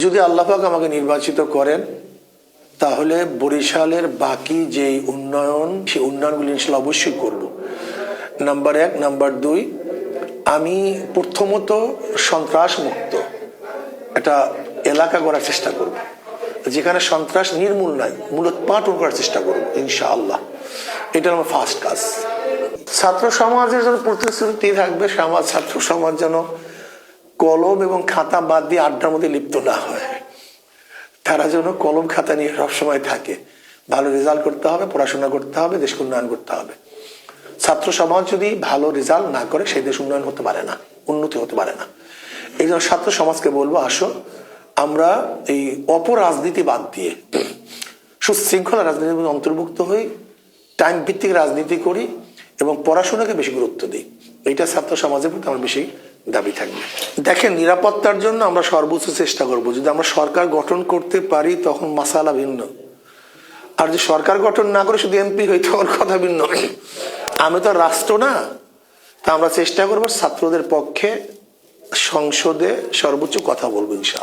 যদি আল্লাহ পাক আমাকে নির্বাচিত করেন তাহলে বরিশালের বাকি যে উন্নয়ন সেই উন্নয়নগুলি ইনশাআল্লাহ অবশ্যই করব। নাম্বার 1, নাম্বার 2, আমি প্রথমত সন্ত্রাস মুক্ত একটা এলাকা গড়ার চেষ্টা করব, যেখানে সন্ত্রাস নির্মূল নাই, মূলোৎপাটন করার চেষ্টা করব ইনশাআল্লাহ। এটা আমার ফার্স্ট কাজ। ছাত্র সমাজের যেন প্রতিশ্রুতি থাকবে, ছাত্র সমাজ যেন কলম এবং খাতা বাদ দিয়ে আড্ডার মধ্যে লিপ্ত না হয়। তারা যেন কলম খাতা নিয়ে সবসময় থাকে। ভালো রেজাল্ট করতে হবে, পড়াশোনা করতে হবে, দেশকে উন্নয়ন করতে হবে। ছাত্র সমাজ যদি ভালো রেজাল্ট না করে সেই দেশ উন্নয়ন হতে পারে না, উন্নতি হতে পারে না। এই জন্য ছাত্র সমাজকে বলবো, আসো আমরা এই অপরাজনীতি বাদ দিয়ে সুশৃঙ্খলা রাজনীতির মধ্যে অন্তর্ভুক্ত হই, টাইম ভিত্তিক রাজনীতি করি এবং পড়াশোনাকে বেশি গুরুত্ব দিই। এইটা ছাত্র সমাজের প্রতি আমার বেশি দাবি থাকবে। দেখেন, নিরাপত্তার জন্য আমরা সর্বোচ্চ চেষ্টা করব। যদি আমরা সরকার গঠন করতে পারি তখন মাসালা ভিন্ন, আর যদি সরকার গঠন না করে শুধু এমপি হই তখন কথা ভিন্ন। আমি তো রাষ্ট্র না, তা আমরা চেষ্টা করবো ছাত্রদের পক্ষে সংসদে সর্বোচ্চ কথা বলবো ইনশাআল্লাহ।